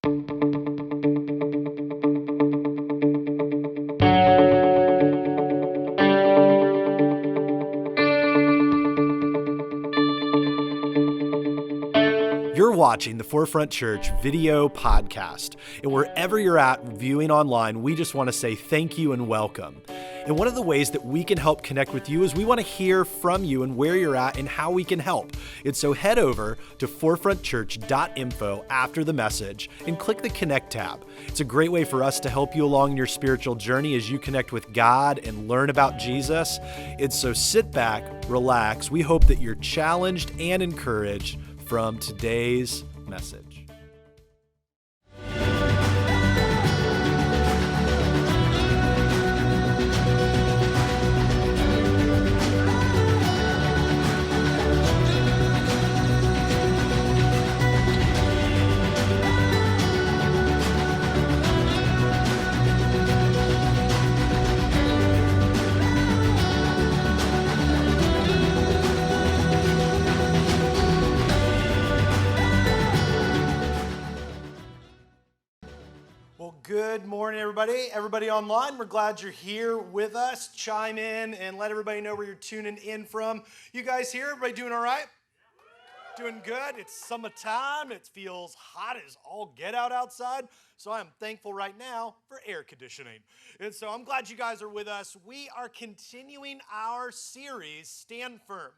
You're watching the Forefront Church video podcast, and wherever you're at viewing online, we just want to say thank you and welcome. And one of the ways that we can help connect with you is we want to hear from you and where you're at and how we can help. And so head over to forefrontchurch.info after the message and click the Connect tab. It's a great way for us to help you along your spiritual journey as you connect with God and learn about Jesus. And so sit back, relax. We hope that you're challenged and encouraged from today's message. Good morning, everybody. Everybody online, we're glad you're here with us. Chime in and let everybody know where you're tuning in from. You guys here? Everybody doing all right? Doing good. It's summertime. It feels hot as all get out outside. So I'm thankful right now for air conditioning. And so I'm glad you guys are with us. We are continuing our series, Stand Firm.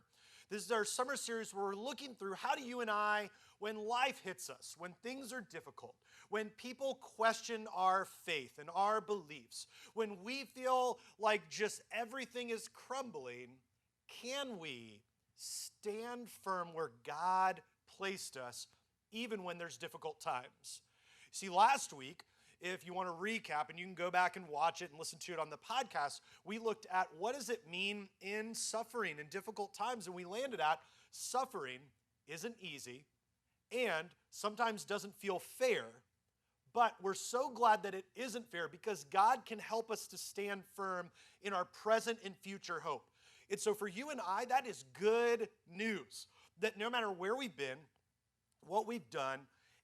This is our summer series where we're looking through how do you and I, when life hits us, when things are difficult, when people question our faith and our beliefs, when we feel like just everything is crumbling, can we stand firm where God placed us even when there's difficult times? See, last week, if you want to recap, and you can go back and watch it and listen to it on the podcast, we looked at what does it mean in suffering in difficult times, and we landed at suffering isn't easy and sometimes doesn't feel fair, but we're so glad that it isn't fair because God can help us to stand firm in our present and future hope. And so for you and I, that is good news, that no matter where we've been, what we've done,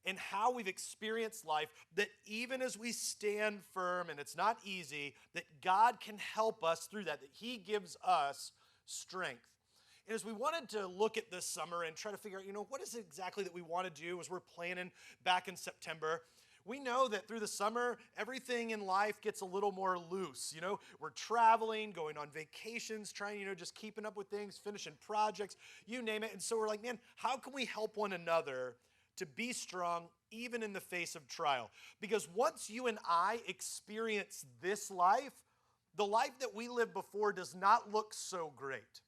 and how we've experienced life, that even as we stand firm, and it's not easy, that God can help us through that He gives us strength. And as we wanted to look at this summer and try to figure out, what is it exactly that we want to do as we're planning back in September, we know that through the summer, everything in life gets a little more loose. We're traveling, going on vacations, trying, just keeping up with things, finishing projects, you name it. And so we're like, man, how can we help one another to be strong even in the face of trial? Because once you and I experience this life, the life that we lived before does not look so great.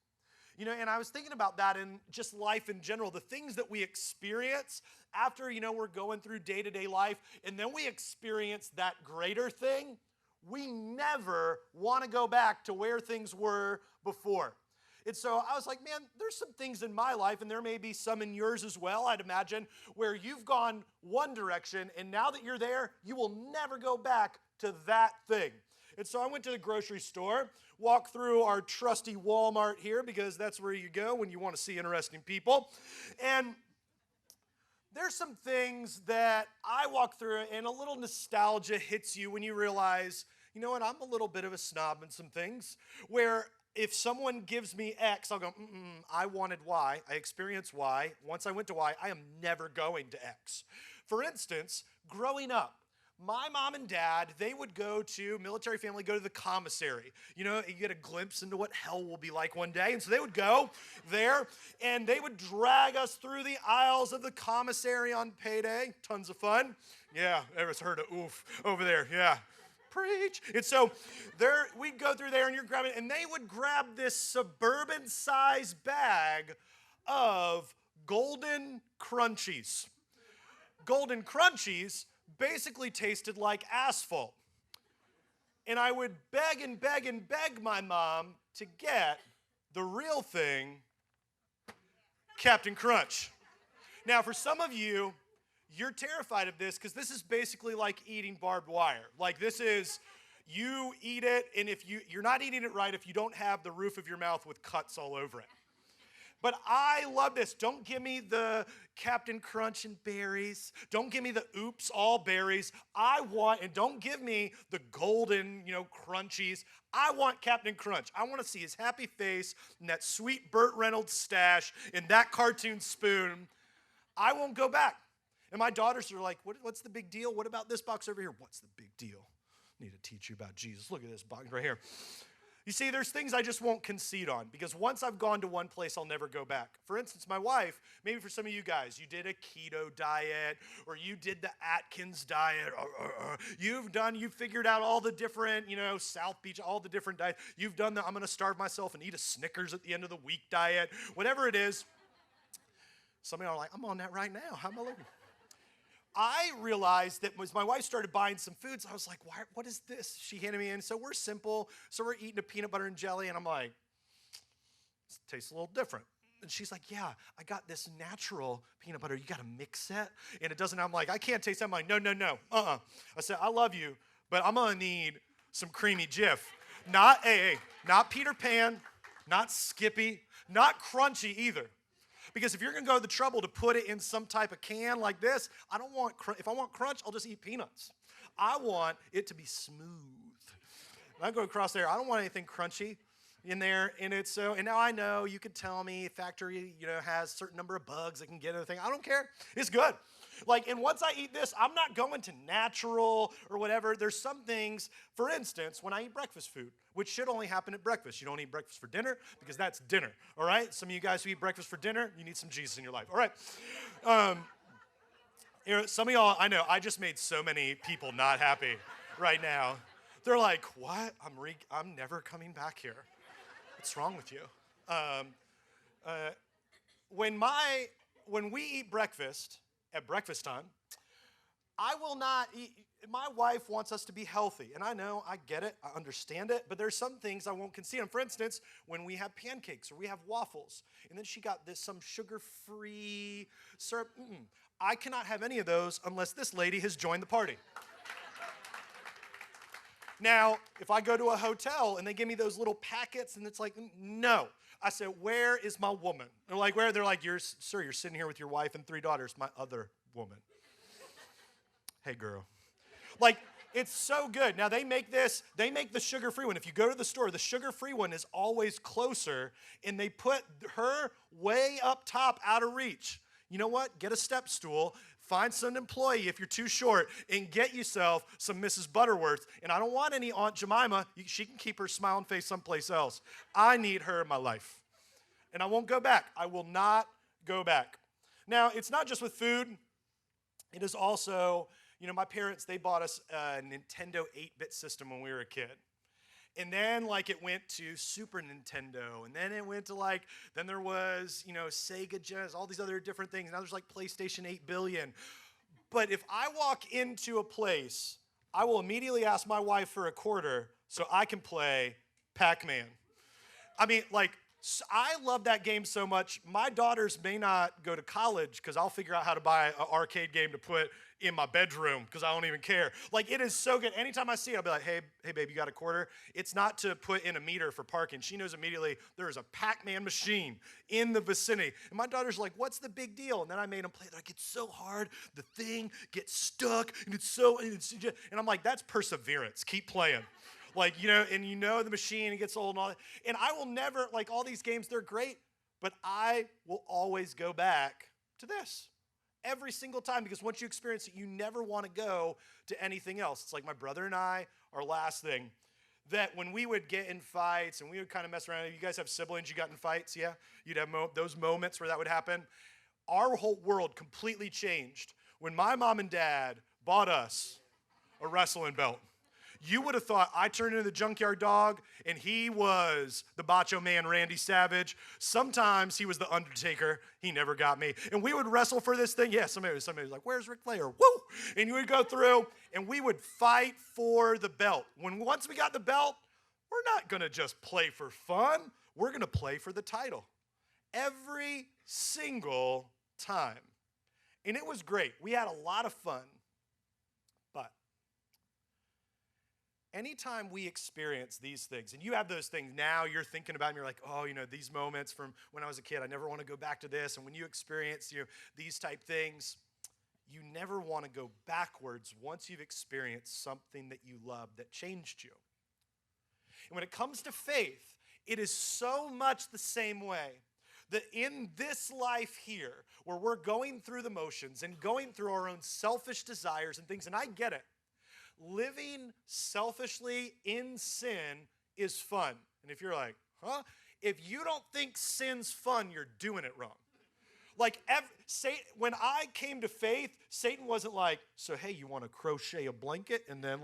And I was thinking about that in just life in general, the things that we experience after, we're going through day-to-day life, and then we experience that greater thing, we never want to go back to where things were before. And so I was like, man, there's some things in my life, and there may be some in yours as well, I'd imagine, where you've gone one direction, and now that you're there, you will never go back to that thing. And so I went to the grocery store, walked through our trusty Walmart here because that's where you go when you want to see interesting people. And there's some things that I walk through and a little nostalgia hits you when you realize, what, I'm a little bit of a snob in some things where if someone gives me X, I'll go, I wanted Y, I experienced Y. Once I went to Y, I am never going to X. For instance, growing up, my mom and dad, they would go to, military family, go to the commissary. You get a glimpse into what hell will be like one day. And so they would go there, and they would drag us through the aisles of the commissary on payday. Tons of fun. Yeah, everyone's heard a oof over there. Yeah. Preach. And so we'd go through there, and you're grabbing, and they would grab this suburban-sized bag of Golden Crunchies. Golden Crunchies basically tasted like asphalt. And I would beg and beg and beg my mom to get the real thing, Captain Crunch. Now, for some of you, you're terrified of this because this is basically like eating barbed wire. Like this is, you eat it, and if you're not eating it right if you don't have the roof of your mouth with cuts all over it. But I love this. Don't give me the Captain Crunch and berries. Don't give me the oops, all berries. And don't give me the golden, crunchies. I want Captain Crunch. I want to see his happy face and that sweet Burt Reynolds stash and that cartoon spoon. I won't go back. And my daughters are like, what's the big deal? What about this box over here? What's the big deal? I need to teach you about Jesus. Look at this box right here. You see, there's things I just won't concede on because once I've gone to one place, I'll never go back. For instance, my wife, maybe for some of you guys, you did a keto diet or you did the Atkins diet. You've figured out all the different, South Beach, all the different diets. You've done the I'm going to starve myself and eat a Snickers at the end of the week diet. Whatever it is. Some of y'all are like, I'm on that right now. How am I looking? I realized that as my wife started buying some foods, I was like, what is this? She handed me in. So we're simple. So we're eating a peanut butter and jelly. And I'm like, this tastes a little different. And she's like, yeah, I got this natural peanut butter. You got to mix it. And it doesn't. I'm like, I can't taste that. I'm like, no. I said, I love you, but I'm going to need some creamy Jif. Not Peter Pan, not Skippy, not Crunchy either. Because if you're going to go to the trouble to put it in some type of can like this, if I want crunch, I'll just eat peanuts. I want it to be smooth. When I go across there, I don't want anything crunchy in there. And now I know you could tell me factory, has a certain number of bugs that can get anything. I don't care. It's good. And once I eat this, I'm not going to natural or whatever. There's some things, for instance, when I eat breakfast food, which should only happen at breakfast. You don't eat breakfast for dinner because that's dinner, all right? Some of you guys who eat breakfast for dinner, you need some Jesus in your life, all right? Some of y'all, I know, I just made so many people not happy right now. They're like, what? I'm never coming back here. What's wrong with you? When we eat breakfast, at breakfast time, I will not eat. My wife wants us to be healthy, and I know, I get it, I understand it, but there's some things I won't concede on. For instance, when we have pancakes or we have waffles, and then she got some sugar-free syrup, I cannot have any of those unless this lady has joined the party. Now, if I go to a hotel and they give me those little packets and it's like, no. I said, where is my woman? They're like, where? They're like, sir, you're sitting here with your wife and 3 daughters, my other woman. Hey, girl. It's so good. Now, they make the sugar-free one. If you go to the store, the sugar-free one is always closer, and they put her way up top out of reach. You know what? Get a step stool. Find some employee if you're too short and get yourself some Mrs. Butterworth. And I don't want any Aunt Jemima. She can keep her smiling face someplace else. I need her in my life. And I won't go back. I will not go back. Now, it's not just with food. It is also, my parents, they bought us a Nintendo 8-bit system when we were a kid. And then, it went to Super Nintendo. And then it went to, then there was, Sega Genesis, all these other different things. Now there's, PlayStation 8 billion. But if I walk into a place, I will immediately ask my wife for a quarter so I can play Pac-Man. I love that game so much. My daughters may not go to college because I'll figure out how to buy an arcade game to put in my bedroom because I don't even care. It is so good. Anytime I see it, I'll be like, hey, babe, you got a quarter? It's not to put in a meter for parking. She knows immediately there is a Pac-Man machine in the vicinity. And my daughter's like, what's the big deal? And then I made them play. It's so hard. The thing gets stuck. And I'm like, that's perseverance. Keep playing. The machine, it gets old and all that. And I will never, all these games, they're great, but I will always go back to this. Every single time, because once you experience it, you never want to go to anything else. It's like my brother and I, our last thing, that when we would get in fights and we would kind of mess around, you guys have siblings, you got in fights, yeah? You'd have those moments where that would happen. Our whole world completely changed when my mom and dad bought us a wrestling belt. You would have thought I turned into the Junkyard Dog and he was the Macho Man Randy Savage. Sometimes he was the Undertaker. He never got me. And we would wrestle for this thing. Yeah, somebody was like, where's Ric Flair? Woo! And you would go through and we would fight for the belt. Once we got the belt, we're not going to just play for fun. We're going to play for the title. Every single time. And it was great. We had a lot of fun. anytime we experience these things, and you have those things now, you're thinking about them, you're like, oh, these moments from when I was a kid, I never want to go back to this. And when you experience these type things, you never want to go backwards once you've experienced something that you love that changed you. And when it comes to faith, it is so much the same way. That in this life here, where we're going through the motions and going through our own selfish desires and things, and I get it, living selfishly in sin is fun. And if you're like, huh? If you don't think sin's fun, you're doing it wrong. Like, when I came to faith, Satan wasn't like, so hey, you want to crochet a blanket and then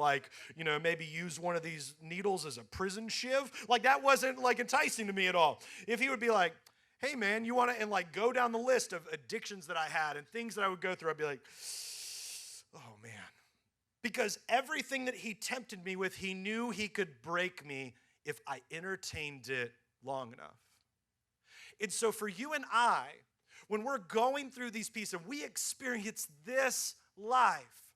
maybe use one of these needles as a prison shiv? Like, that wasn't enticing to me at all. If he would be like, hey man, you want to, and go down the list of addictions that I had and things that I would go through, I'd be like, oh man. Because everything that he tempted me with, he knew he could break me if I entertained it long enough. And so for you and I, when we're going through these pieces, we experience this life.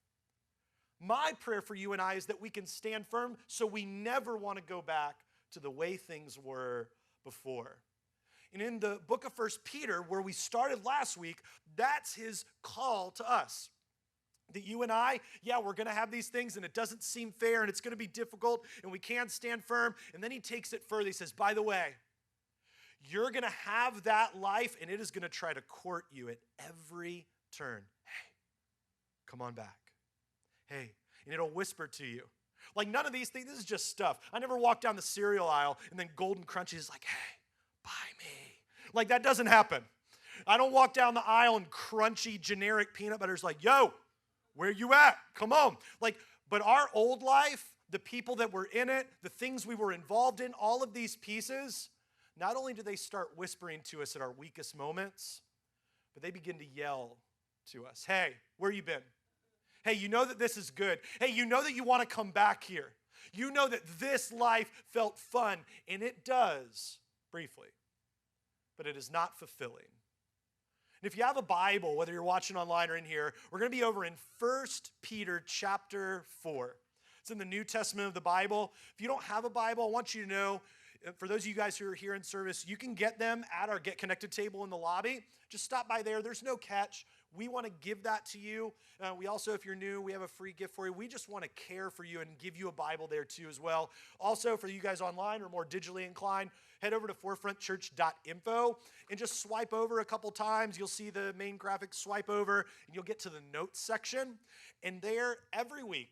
My prayer for you and I is that we can stand firm so we never want to go back to the way things were before. And in the book of 1 Peter, where we started last week, that's his call to us. That you and I, we're going to have these things and it doesn't seem fair and it's going to be difficult and we can't stand firm. And then he takes it further. He says, by the way, you're going to have that life and it is going to try to court you at every turn. Hey, come on back. Hey, and it'll whisper to you. Like none of these things, this is just stuff. I never walk down the cereal aisle and then Golden Crunchies is like, hey, buy me. Like that doesn't happen. I don't walk down the aisle and crunchy generic peanut butter is like, yo, where you at? Come on. But our old life, the people that were in it, the things we were involved in, all of these pieces, not only do they start whispering to us at our weakest moments, but they begin to yell to us. Hey, where you been? Hey, you know that this is good. Hey, you know that you want to come back here. You know that this life felt fun, and it does, briefly, but it is not fulfilling. And if you have a Bible, whether you're watching online or in here, we're going to be over in 1 Peter chapter 4. It's in the New Testament of the Bible. If you don't have a Bible, I want you to know, for those of you guys who are here in service, you can get them at our Get Connected table in the lobby. Just stop by there. There's no catch. We want to give that to you. We also, if you're new, we have a free gift for you. We just want to care for you and give you a Bible there too as well. Also, for you guys online or more digitally inclined, head over to forefrontchurch.info and just swipe over a couple times. You'll see the main graphic, swipe over, and you'll get to the notes section. And there, every week,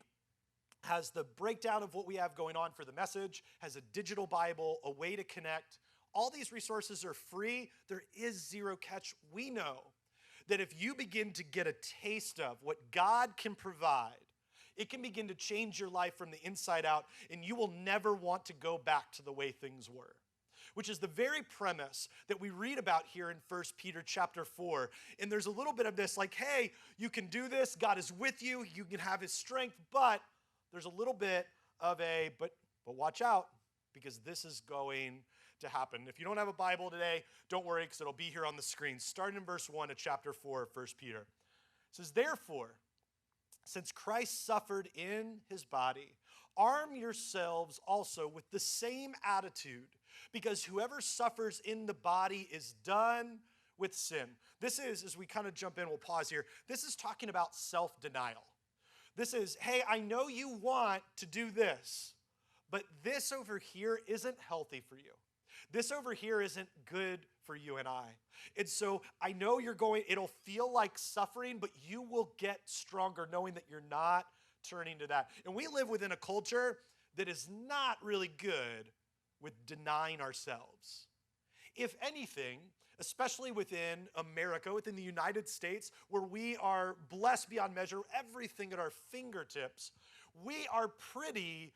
has the breakdown of what we have going on for the message, has a digital Bible, a way to connect. All these resources are free. There is zero catch. We know that if you begin to get a taste of what God can provide, it can begin to change your life from the inside out, and you will never want to go back to the way things were, which is the very premise that we read about here in 1 Peter chapter 4. And there's a little bit of this like, hey, you can do this. God is with you. You can have his strength, but there's a little bit of but watch out, because this is going to happen. If you don't have a Bible today, don't worry, because it'll be here on the screen. Starting in verse 1 of chapter 4 of 1 Peter. It says, therefore, since Christ suffered in his body, arm yourselves also with the same attitude, because whoever suffers in the body is done with sin. This is, as we kind of jump in, we'll pause here. This is talking about self-denial. This is, hey, I know you want to do this, but this over here isn't healthy for you. This over here isn't good for you and I. And so I know it'll feel like suffering, but you will get stronger knowing that you're not turning to that. And we live within a culture that is not really good with denying ourselves. If anything, especially within America, within the United States, where we are blessed beyond measure, everything at our fingertips, we are pretty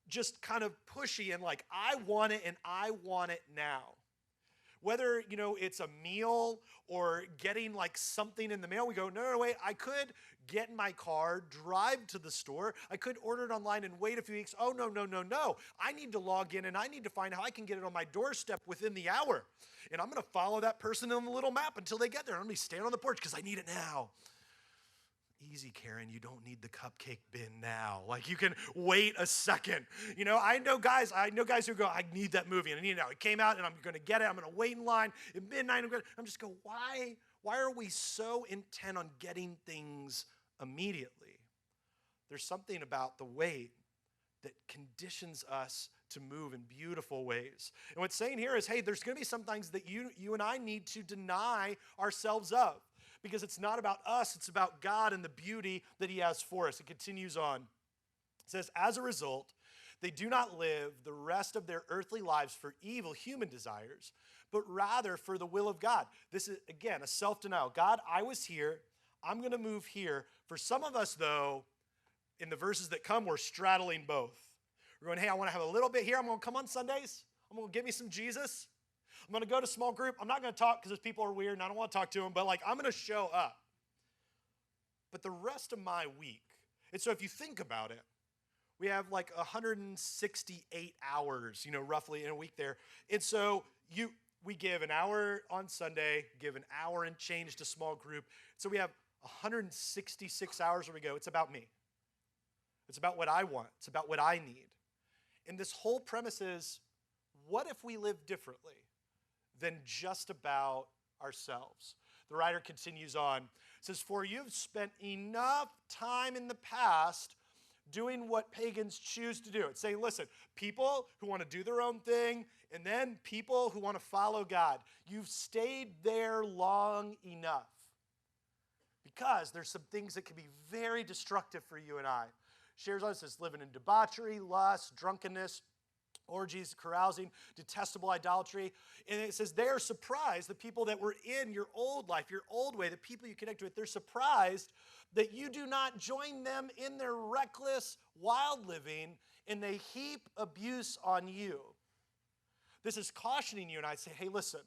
just kind of pushy and like, I want it and I want it now. Whether, it's a meal or getting like something in the mail, we go, no, wait, I could get in my car, drive to the store. I could order it online and wait a few weeks. Oh, no. I need to log in and I need to find how I can get it on my doorstep within the hour. And I'm going to follow that person on the little map until they get there. I'm going to stand on the porch because I need it now. Easy, Karen, you don't need the cupcake bin now. Like, you can wait a second. You know, I know guys who go, I need that movie, and I need it now. It came out, and I'm going to get it. I'm going to wait in line at midnight. I'm just going, why are we so intent on getting things immediately? There's something about the wait that conditions us to move in beautiful ways. And what's saying here is, hey, there's going to be some things that you and I need to deny ourselves of, because it's not about us, it's about God and the beauty that he has for us. It continues on. It says, as a result, they do not live the rest of their earthly lives for evil human desires, but rather for the will of God. This is, again, a self-denial. God, I was here. I'm going to move here. For some of us, though, in the verses that come, we're straddling both. We're going, hey, I want to have a little bit here. I'm going to come on Sundays. I'm going to give me some Jesus. I'm going to go to small group. I'm not going to talk because those people are weird and I don't want to talk to them, but like I'm going to show up. But the rest of my week, and so if you think about it, we have like 168 hours, roughly in a week there. And so we give an hour on Sunday, give an hour and change to small group. So we have 166 hours where we go, it's about me. It's about what I want. It's about what I need. And this whole premise is, what if we live differently than just about ourselves? The writer continues on. It says, for you've spent enough time in the past doing what pagans choose to do. It's saying, listen, people who want to do their own thing, and then people who want to follow God. You've stayed there long enough. Because there's some things that can be very destructive for you and I. Shares on, it says, living in debauchery, lust, drunkenness, orgies, carousing, detestable idolatry. And it says they are surprised, the people that were in your old life, your old way, the people you connect with, they're surprised that you do not join them in their reckless, wild living, and they heap abuse on you. This is cautioning you, and I say, hey, listen,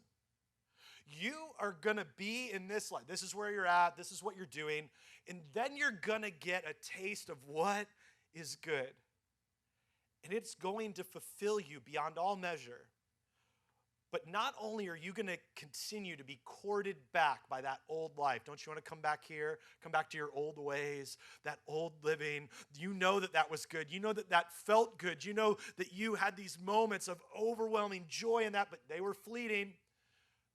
you are going to be in this life. This is where you're at. This is what you're doing. And then you're going to get a taste of what is good. And it's going to fulfill you beyond all measure. But not only are you going to continue to be courted back by that old life. Don't you want to come back here? Come back to your old ways, that old living. You know that was good. You know that felt good. You know that you had these moments of overwhelming joy in that, but they were fleeting.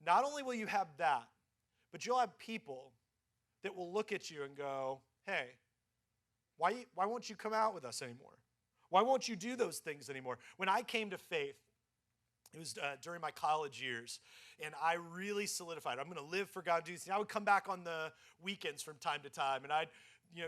Not only will you have that, but you'll have people that will look at you and go, hey, why won't you come out with us anymore? Why won't you do those things anymore? When I came to faith, it was during my college years, and I really solidified, I'm going to live for God. And I would come back on the weekends from time to time, and I'd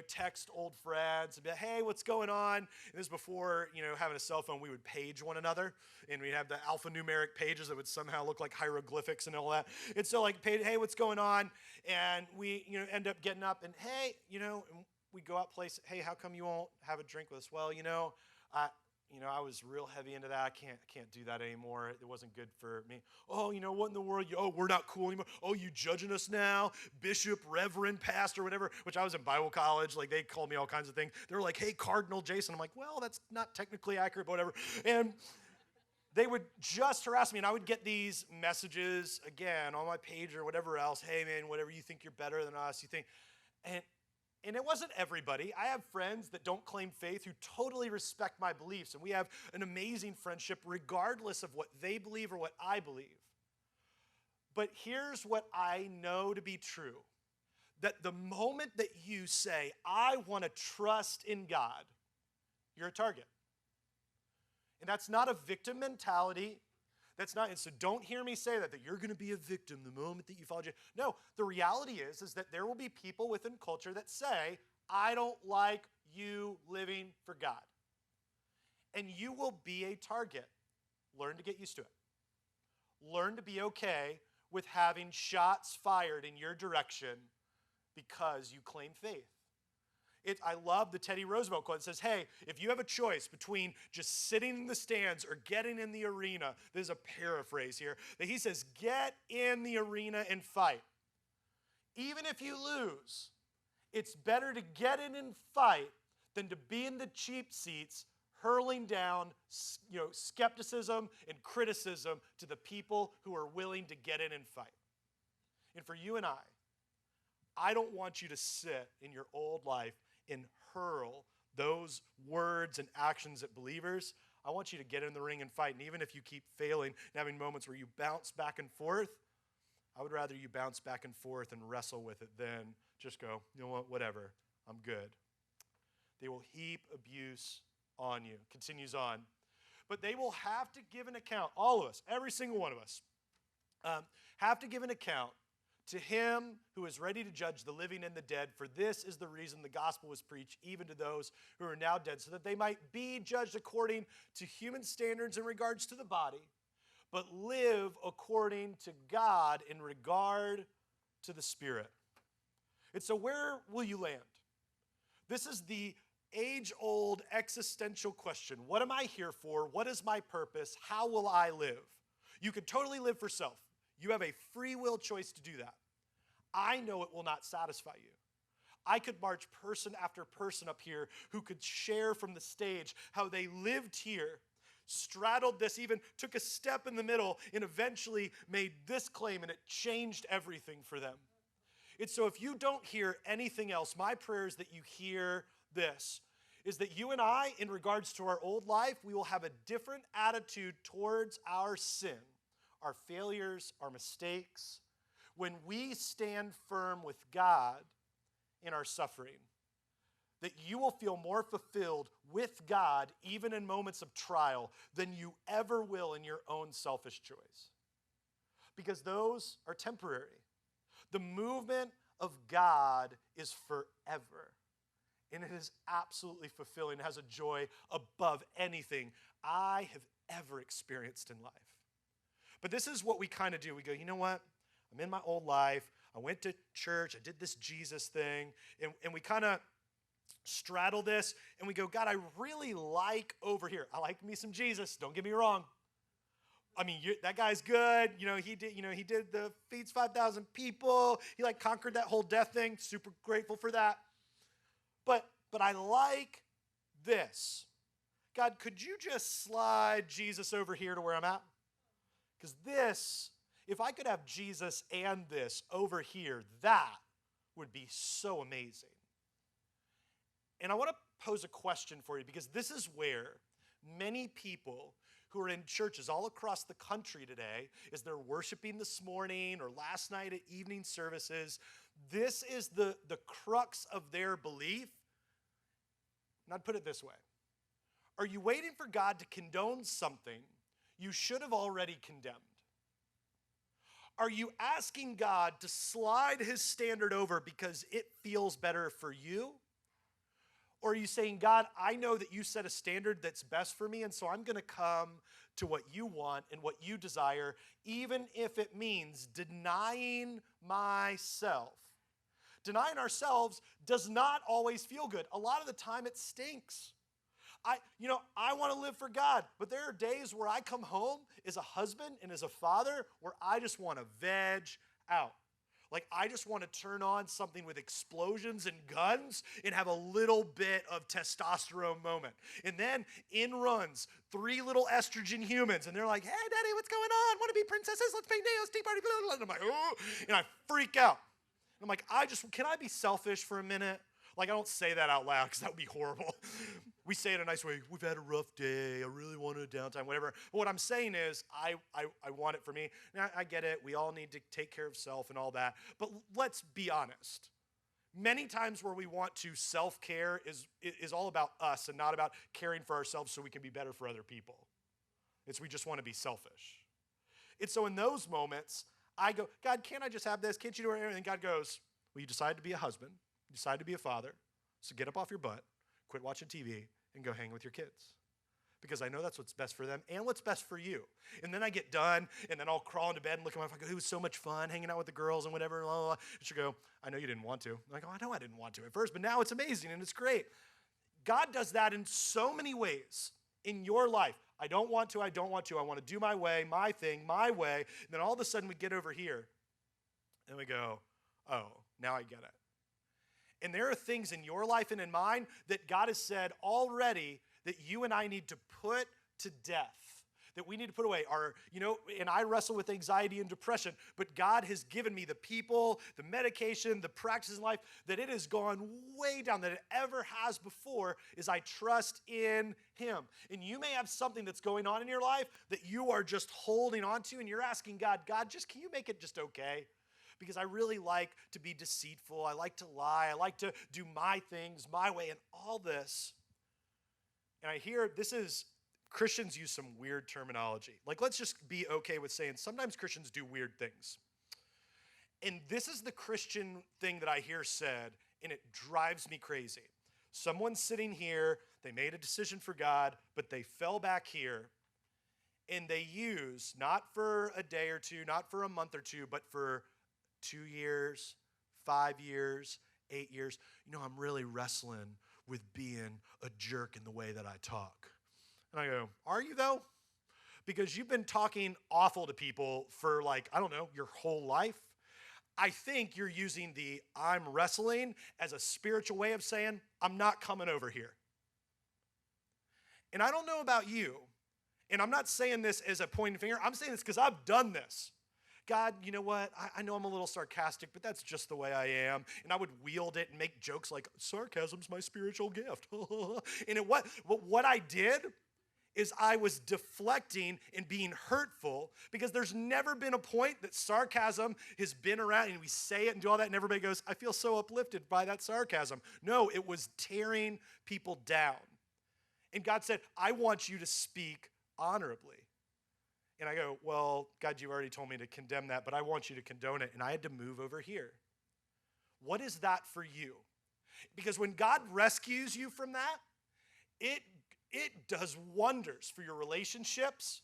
text old friends and be like, hey, what's going on? And this was before, having a cell phone, we would page one another, and we'd have the alphanumeric pages that would somehow look like hieroglyphics and all that. And so hey, what's going on? And we, end up getting up and, hey, we go out place, hey, how come you won't have a drink with us? Well, I was real heavy into that. I can't do that anymore. It wasn't good for me. Oh, what in the world? We're not cool anymore. Oh, you judging us now? Bishop, reverend, pastor, whatever, which I was in Bible college. Like, they called me all kinds of things. They were like, hey, Cardinal Jason. I'm like, well, that's not technically accurate, but whatever. And they would just harass me, and I would get these messages, again, on my page or whatever else. Hey, man, whatever, you think you're better than us. You think, and it wasn't everybody. I have friends that don't claim faith who totally respect my beliefs, and we have an amazing friendship regardless of what they believe or what I believe. But here's what I know to be true, that the moment that you say, I want to trust in God, you're a target. And that's not a victim mentality. That's not, and so don't hear me say that you're going to be a victim the moment that you follow Jesus. No, the reality is that there will be people within culture that say, I don't like you living for God. And you will be a target. Learn to get used to it. Learn to be okay with having shots fired in your direction because you claim faith. I love the Teddy Roosevelt quote. It says, hey, if you have a choice between just sitting in the stands or getting in the arena, there's a paraphrase here, that he says, get in the arena and fight. Even if you lose, it's better to get in and fight than to be in the cheap seats hurling down skepticism and criticism to the people who are willing to get in and fight. And for you and I I don't want you to sit in your old life and hurl those words and actions at believers. I want you to get in the ring and fight. And even if you keep failing and having moments where you bounce back and forth, I would rather you bounce back and forth and wrestle with it than just go, you know what, whatever, I'm good. They will heap abuse on you. Continues on. But they will have to give an account, all of us, every single one of us, have to give an account to him who is ready to judge the living and the dead. For this is the reason the gospel was preached even to those who are now dead, so that they might be judged according to human standards in regards to the body, but live according to God in regard to the Spirit. And so where will you land? This is the age-old existential question. What am I here for? What is my purpose? How will I live? You can totally live for self. You have a free will choice to do that. I know it will not satisfy you. I could march person after person up here who could share from the stage how they lived here, straddled this, even took a step in the middle, and eventually made this claim, and it changed everything for them. And so if you don't hear anything else, my prayer is that you hear this, is that you and I, in regards to our old life, we will have a different attitude towards our sin, our failures, our mistakes, when we stand firm with God in our suffering, that you will feel more fulfilled with God even in moments of trial than you ever will in your own selfish choice. Because those are temporary. The movement of God is forever. And it is absolutely fulfilling. It has a joy above anything I have ever experienced in life. But this is what we kind of do. We go, you know what? I'm in my old life. I went to church. I did this Jesus thing. And we kind of straddle this. And we go, God, I really like over here. I like me some Jesus. Don't get me wrong. I mean, that guy's good. He did the feeds 5,000 people. He conquered that whole death thing. Super grateful for that. But I like this. God, could you just slide Jesus over here to where I'm at? Because this, if I could have Jesus and this over here, that would be so amazing. And I want to pose a question for you, because this is where many people who are in churches all across the country today, as they're worshiping this morning or last night at evening services, this is the crux of their belief. And I'd put it this way. Are you waiting for God to condone something you should have already condemned? Are you asking God to slide his standard over because it feels better for you? Or are you saying, God, I know that you set a standard that's best for me, and so I'm going to come to what you want and what you desire, even if it means denying myself. Denying ourselves does not always feel good. A lot of the time it stinks. I want to live for God, but there are days where I come home as a husband and as a father where I just want to veg out. I just want to turn on something with explosions and guns and have a little bit of testosterone moment. And then in runs 3 little estrogen humans, and they're like, hey, daddy, what's going on? Want to be princesses? Let's paint nails, tea party, blah, blah, blah. And I'm like, oh, and I freak out. And I'm like, can I be selfish for a minute? I don't say that out loud because that would be horrible. We say it in a nice way. We've had a rough day. I really wanted a downtime, whatever. But what I'm saying is I want it for me. Now, I get it. We all need to take care of self and all that. But let's be honest. Many times where we want to self-care is all about us and not about caring for ourselves so we can be better for other people. We just want to be selfish. And so in those moments, I go, God, can't I just have this? Can't you do everything? And God goes, well, you decided to be a husband. You decided to be a father. So get up off your butt, quit watching TV, and go hang with your kids. Because I know that's what's best for them and what's best for you. And then I get done, and then I'll crawl into bed and look at my phone. It was so much fun hanging out with the girls and whatever. Blah, blah, blah. And she'll go, I know you didn't want to. I'm like, oh, I know I didn't want to at first, but now it's amazing and it's great. God does that in so many ways in your life. I don't want to. I want to do my way, my thing, my way. And then all of a sudden we get over here and we go, oh, now I get it. And there are things in your life and in mine that God has said already that you and I need to put to death. that we need to put away are, and I wrestle with anxiety and depression, but God has given me the people, the medication, the practices in life, that it has gone way down than it ever has before as I trust in him. And you may have something that's going on in your life that you are just holding on to, and you're asking God, just can you make it just okay? Because I really like to be deceitful. I like to lie. I like to do my things my way and all this. And I hear Christians use some weird terminology. Like, let's just be okay with saying sometimes Christians do weird things. And this is the Christian thing that I hear said, and it drives me crazy. Someone's sitting here, they made a decision for God, but they fell back here, and they use, not for a day or two, not for a month or two, but for 2 years, 5 years, 8 years. I'm really wrestling with being a jerk in the way that I talk. And I go, are you though? Because you've been talking awful to people for your whole life. I think you're using the I'm wrestling as a spiritual way of saying, I'm not coming over here. And I don't know about you, and I'm not saying this as a pointing finger. I'm saying this because I've done this. God, you know what? I know I'm a little sarcastic, but that's just the way I am. And I would wield it and make jokes like, sarcasm's my spiritual gift. And what I did is I was deflecting and being hurtful, because there's never been a point that sarcasm has been around and we say it and do all that and everybody goes, I feel so uplifted by that sarcasm. No, it was tearing people down. And God said, I want you to speak honorably. And I go, well, God, you already told me to condemn that, but I want you to condone it. And I had to move over here. What is that for you? Because when God rescues you from that, it does wonders for your relationships.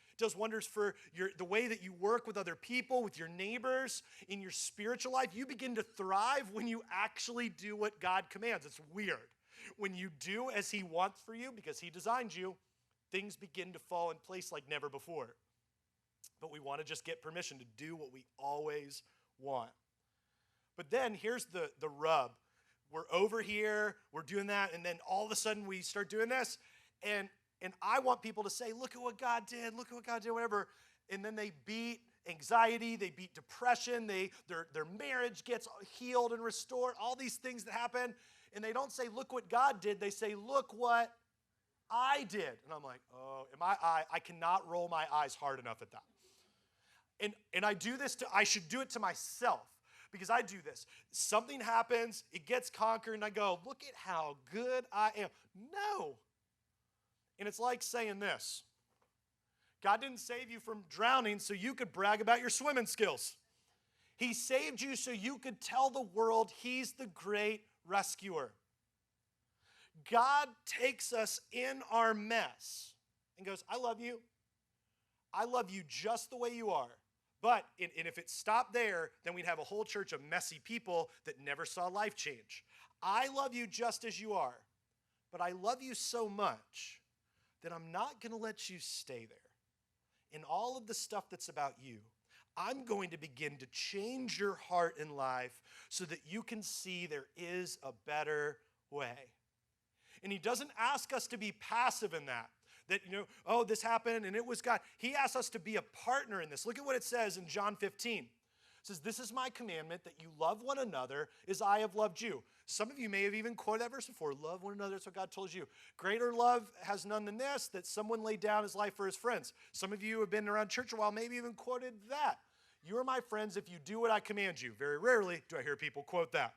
It does wonders for the way that you work with other people, with your neighbors, in your spiritual life. You begin to thrive when you actually do what God commands. It's weird. When you do as he wants for you, because he designed you, things begin to fall in place like never before. But we want to just get permission to do what we always want. But then here's the rub. We're over here, we're doing that, and then all of a sudden we start doing this, and I want people to say, look at what God did, whatever. And then they beat anxiety, they beat depression, their marriage gets healed and restored, all these things that happen. And they don't say, look what God did, they say, look what I did. And I'm like, oh, I cannot roll my eyes hard enough at that. And I do this I should do it to myself, because I do this. Something happens, it gets conquered, and I go, look at how good I am. No. And it's like saying this. God didn't save you from drowning so you could brag about your swimming skills. He saved you so you could tell the world he's the great rescuer. God takes us in our mess and goes, I love you. I love you just the way you are. But, and if it stopped there, then we'd have a whole church of messy people that never saw life change. I love you just as you are, but I love you so much that I'm not going to let you stay there. In all of the stuff that's about you, I'm going to begin to change your heart and life so that you can see there is a better way. And he doesn't ask us to be passive in that, oh, this happened and it was God. He asks us to be a partner in this. Look at what it says in John 15. It says, this is my commandment, that you love one another as I have loved you. Some of you may have even quoted that verse before. Love one another, that's what God told you. Greater love has none than this, that someone laid down his life for his friends. Some of you have been around church a while, maybe even quoted that. You are my friends if you do what I command you. Very rarely do I hear people quote that.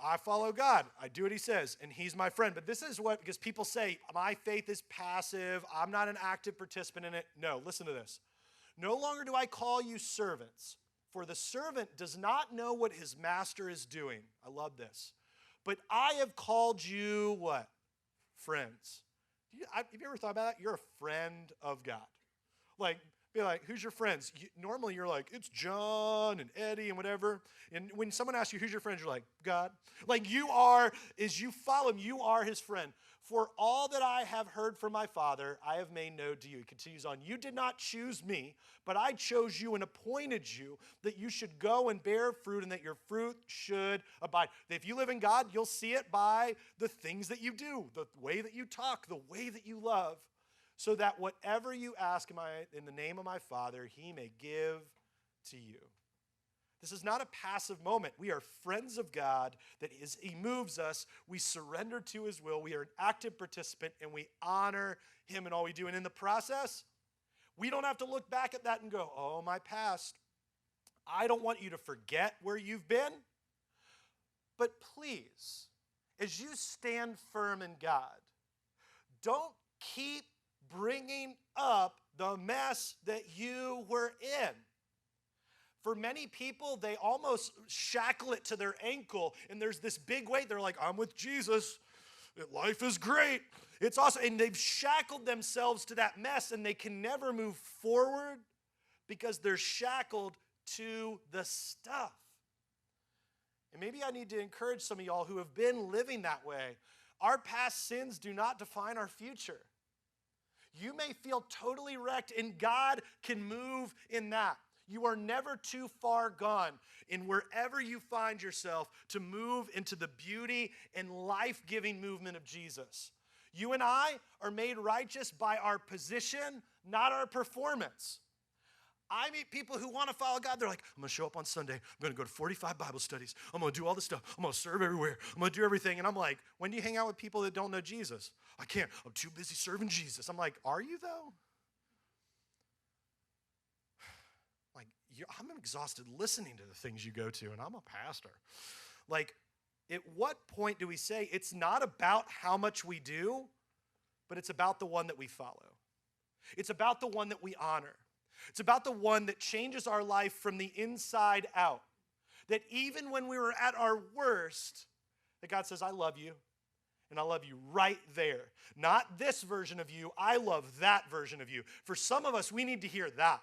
I follow God. I do what he says, and he's my friend. But this is because people say, my faith is passive. I'm not an active participant in it. No, listen to this. No longer do I call you servants, for the servant does not know what his master is doing. I love this. But I have called you what? Friends. Have you ever thought about that? You're a friend of God. Be like, who's your friends? Normally you're like, it's John and Eddie and whatever. And when someone asks you, who's your friends? You're like, God. Like you are, as you follow him, you are his friend. For all that I have heard from my Father, I have made known to you. He continues on, you did not choose me, but I chose you and appointed you that you should go and bear fruit and that your fruit should abide. If you live in God, you'll see it by the things that you do, the way that you talk, the way that you love. so that whatever you ask in the name of my Father, he may give to you. This is not a passive moment. We are friends of God, that he moves us. We surrender to his will. We are an active participant, and we honor him in all we do. And in the process, we don't have to look back at that and go, oh, my past. I don't want you to forget where you've been. But please, as you stand firm in God, don't keep bringing up the mess that you were in. For many people, they almost shackle it to their ankle, and there's this big weight. They're like, I'm with Jesus. Life is great. It's awesome. And they've shackled themselves to that mess, and they can never move forward because they're shackled to the stuff. And maybe I need to encourage some of y'all who have been living that way. Our past sins do not define our future. You may feel totally wrecked, and God can move in that. You are never too far gone in wherever you find yourself to move into the beauty and life-giving movement of Jesus. You and I are made righteous by our position, not our performance. I meet people who want to follow God. They're like, I'm going to show up on Sunday. I'm going to go to 45 Bible studies. I'm going to do all this stuff. I'm going to serve everywhere. I'm going to do everything. And I'm like, when do you hang out with people that don't know Jesus? I can't. I'm too busy serving Jesus. I'm like, are you though? Like, I'm exhausted listening to the things you go to, and I'm a pastor. Like, at what point do we say it's not about how much we do, but it's about the one that we follow? It's about the one that we honor. It's about the one that changes our life from the inside out. That even when we were at our worst, that God says, I love you, and I love you right there. Not this version of you, I love that version of you. For some of us, we need to hear that.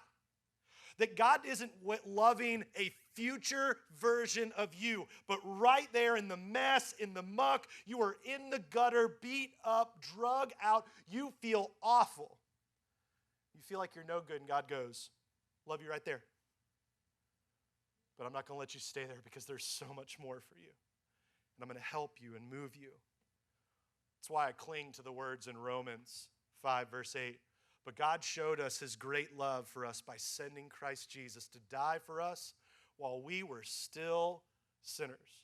That God isn't loving a future version of you, but right there in the mess, in the muck, you are in the gutter, beat up, drug out, you feel awful. You feel like you're no good, and God goes, love you right there. But I'm not going to let you stay there because there's so much more for you. And I'm going to help you and move you. That's why I cling to the words in Romans 5, verse 8. But God showed us his great love for us by sending Christ Jesus to die for us while we were still sinners.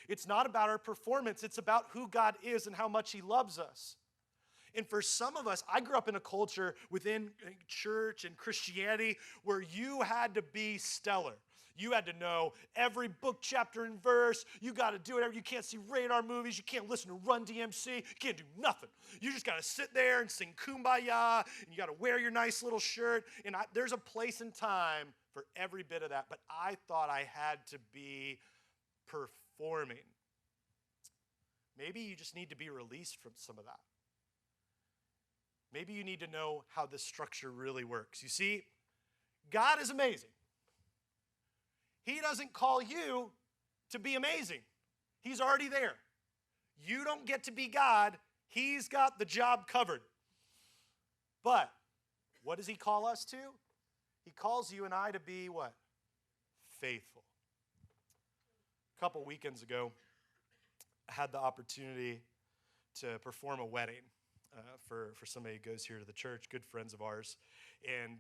It's not about our performance. It's about who God is and how much he loves us. And for some of us, I grew up in a culture within church and Christianity where you had to be stellar. You had to know every book, chapter, and verse. You got to do whatever. You can't see radar movies. You can't listen to Run DMC. You can't do nothing. You just got to sit there and sing Kumbaya, and you got to wear your nice little shirt. And there's a place and time for every bit of that. But I thought I had to be performing. Maybe you just need to be released from some of that. Maybe you need to know how this structure really works. You see, God is amazing. He doesn't call you to be amazing. He's already there. You don't get to be God. He's got the job covered. But what does he call us to? He calls you and I to be what? Faithful. A couple weekends ago, I had the opportunity to perform a wedding for somebody who goes here to the church, good friends of ours. And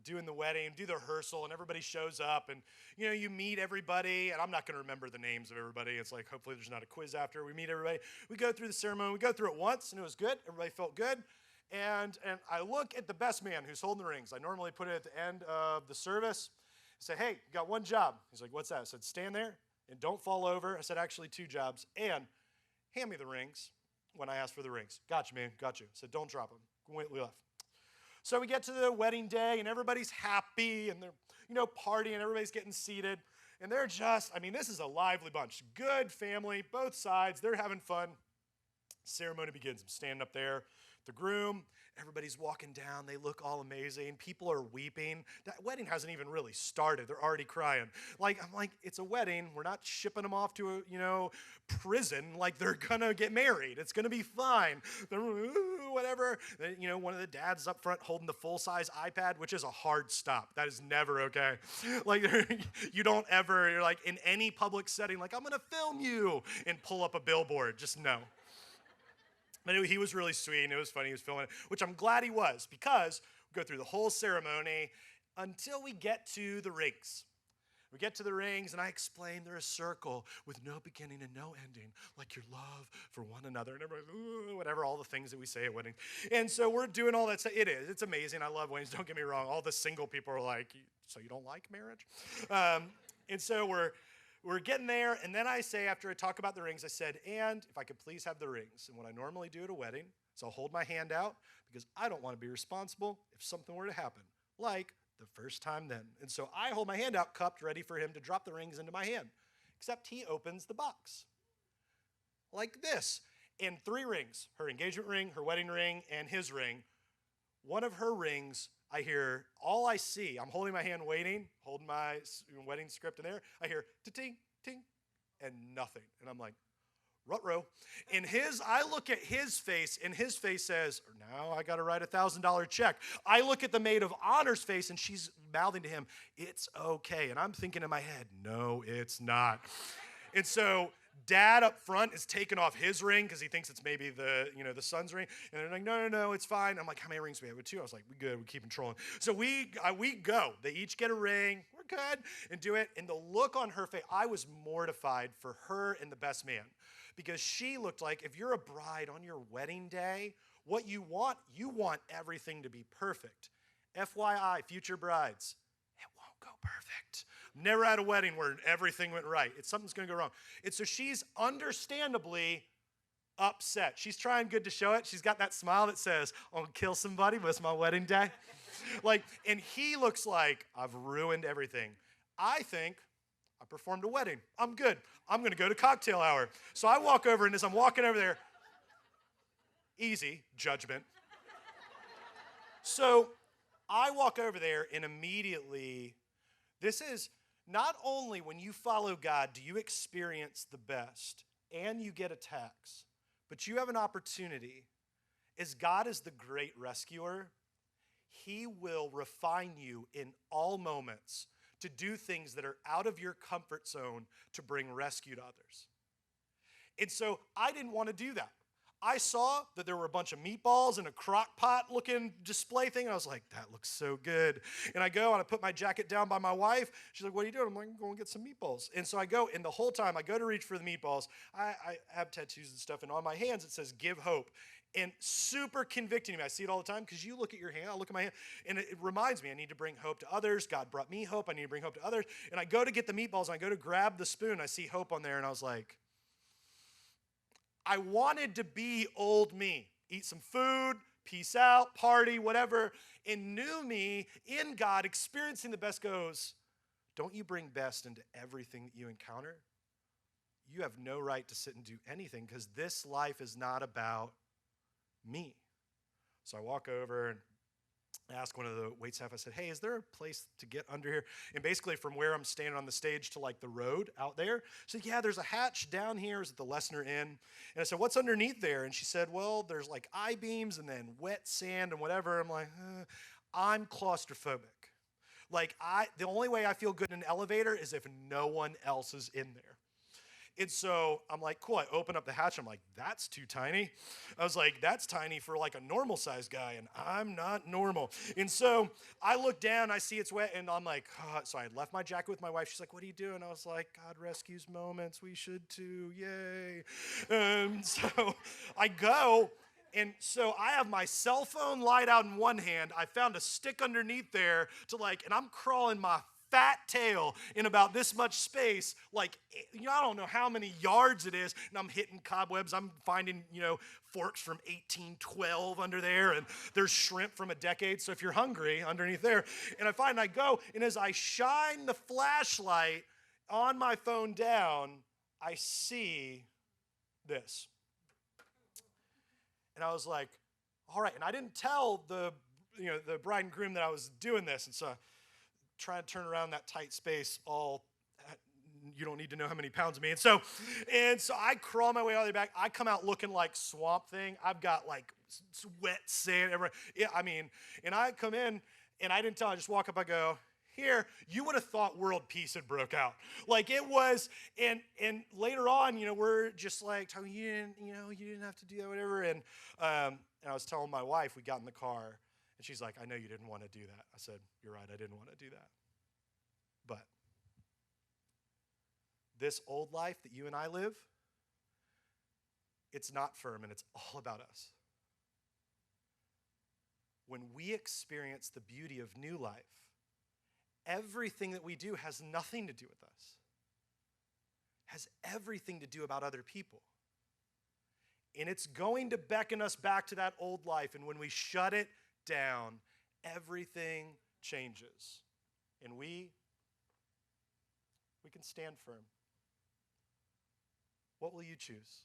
doing the wedding, do the rehearsal, and everybody shows up, and you meet everybody, and I'm not going to remember the names of everybody. It's like, hopefully there's not a quiz after. We meet everybody. We go through the ceremony. We go through it once, and it was good. Everybody felt good. And I look at the best man who's holding the rings. I normally put it at the end of the service. I say, hey, you got one job. He's like, what's that? I said, stand there and don't fall over. I said, actually, 2 jobs. And hand me the rings when I ask for the rings. Gotcha, man. Got you. I said, don't drop them. We left. So we get to the wedding day, and everybody's happy, and they're partying, everybody's getting seated. And they're just, this is a lively bunch. Good family, both sides. They're having fun. Ceremony begins. I'm standing up there. The groom, everybody's walking down. They look all amazing. People are weeping. That wedding hasn't even really started. They're already crying. I'm like, it's a wedding. We're not shipping them off to a, prison. Like, they're going to get married. It's going to be fine. They're, whatever. One of the dads up front holding the full-size iPad, which is a hard stop. That is never okay. You don't ever, you're like, in any public setting, like, I'm going to film you and pull up a billboard. Just no. But anyway, he was really sweet, and it was funny. He was filming it, which I'm glad he was, because we go through the whole ceremony until we get to the rings. We get to the rings, and I explain they're a circle with no beginning and no ending, like your love for one another. And everybody's, ooh, whatever, all the things that we say at weddings. And so we're doing all that stuff. It is. It's amazing. I love weddings. Don't get me wrong. All the single people are like, so you don't like marriage? And so we're getting there. And then I say, after I talk about the rings, I said, and if I could please have the rings. And what I normally do at a wedding is I'll hold my hand out, because I don't want to be responsible if something were to happen, like the first time then. And so I hold my hand out cupped, ready for him to drop the rings into my hand. Except he opens the box like this. And 3 rings, her engagement ring, her wedding ring, and his ring. One of her rings, I hear, all I see, I'm holding my hand waiting, holding my wedding script in there. I hear ting, ting, and nothing. And I'm like, ruh-roh. I look at his face, and his face says, now I got to write a $1,000 check. I look at the maid of honor's face, and she's mouthing to him, it's okay. And I'm thinking in my head, no, it's not. And so dad up front is taking off his ring because he thinks it's maybe the son's ring. And they're like, no, it's fine. I'm like, how many rings do we have? 2. I was like, we good. We keep controlling. So we go. They each get a ring. We're good. And do it. And the look on her face, I was mortified for her and the best man. Because she looked like, if you're a bride on your wedding day, what you want everything to be perfect. FYI, future brides, it won't go perfect. Never had a wedding where everything went right. Something's going to go wrong. And so she's understandably upset. She's trying good to show it. She's got that smile that says, I'm going to kill somebody, but it's my wedding day. And he looks like, I've ruined everything. I think, I performed a wedding. I'm good. I'm going to go to cocktail hour. So I walk over, and as I'm walking over there, easy judgment. So I walk over there, and immediately, this is not only when you follow God do you experience the best and you get attacks, but you have an opportunity. As God is the great rescuer, he will refine you in all moments to do things that are out of your comfort zone to bring rescue to others. And so I didn't want to do that. I saw that there were a bunch of meatballs and a crock pot looking display thing. And I was like, that looks so good. And I go and I put my jacket down by my wife. She's like, what are you doing? I'm like, I'm going to get some meatballs. And so I go, and the whole time I go to reach for the meatballs, I have tattoos and stuff. And on my hands, it says, give hope. And super convicting to me. I see it all the time because you look at your hand, I look at my hand, and it reminds me I need to bring hope to others. God brought me hope. I need to bring hope to others. And I go to get the meatballs, and I go to grab the spoon. I see hope on there, and I was like, I wanted to be old me. Eat some food, peace out, party, whatever. And new me in God, experiencing the best goes, don't you bring best into everything that you encounter? You have no right to sit and do anything because this life is not about me. So I walk over and ask one of the waitstaff, I said, hey, is there a place to get under here? And basically from where I'm standing on the stage to like the road out there, she said, yeah, there's a hatch down here. Is it the Lesnar Inn? And I said, what's underneath there? And she said, well, there's like I-beams and then wet sand and whatever. I'm like, I'm claustrophobic. The only way I feel good in an elevator is if no one else is in there. And so I'm like, cool. I open up the hatch. I'm like, that's too tiny. I was like, that's tiny for like a normal sized guy, and I'm not normal. And so I look down, I see it's wet, and I'm like, oh. So I had left my jacket with my wife. She's like, what are you doing? I was like, God rescues moments. We should too. Yay. And so I go. And so I have my cell phone light out in one hand. I found a stick underneath there and I'm crawling my fat tail in about this much space, I don't know how many yards it is, and I'm hitting cobwebs. I'm finding, forks from 1812 under there, and there's shrimp from a decade, so if you're hungry, underneath there. And I go, and as I shine the flashlight on my phone down, I see this. And I was like, all right, and I didn't tell the bride and groom that I was doing this, and so trying to turn around that tight space you don't need to know how many pounds of me. And so I crawl my way all the way back. I come out looking like Swamp Thing. I've got like wet sand everywhere. Yeah, and I come in and I didn't tell. I just walk up. I go, here, you would have thought world peace had broke out. Like it was, and later on, we're just like, you didn't have to do that, whatever. And I was telling my wife, we got in the car, and she's like, I know you didn't want to do that. I said, you're right, I didn't want to do that. But this old life that you and I live, it's not firm, and it's all about us. When we experience the beauty of new life, everything that we do has nothing to do with us. Has everything to do about other people. And it's going to beckon us back to that old life. And when we shut it down, everything changes. And we can stand firm. What will you choose?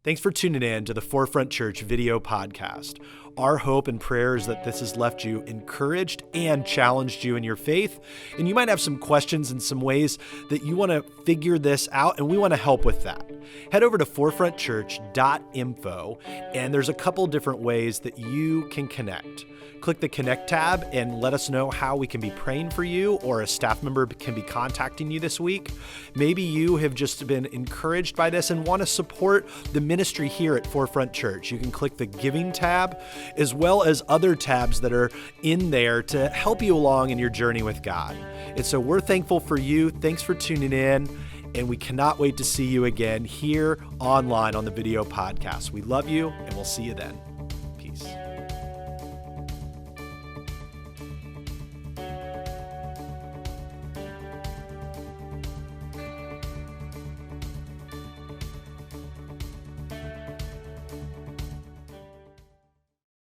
Thanks for tuning in to the Forefront Church video podcast. Our hope and prayer is that this has left you encouraged and challenged you in your faith. And you might have some questions and some ways that you want to figure this out, and we want to help with that. Head over to forefrontchurch.info, and there's a couple different ways that you can connect. Click the Connect tab and let us know how we can be praying for you, or a staff member can be contacting you this week. Maybe you have just been encouraged by this and want to support the ministry here at Forefront Church. You can click the Giving tab, as well as other tabs that are in there to help you along in your journey with God. And so we're thankful for you. Thanks for tuning in, and we cannot wait to see you again here online on the video podcast. We love you, and we'll see you then.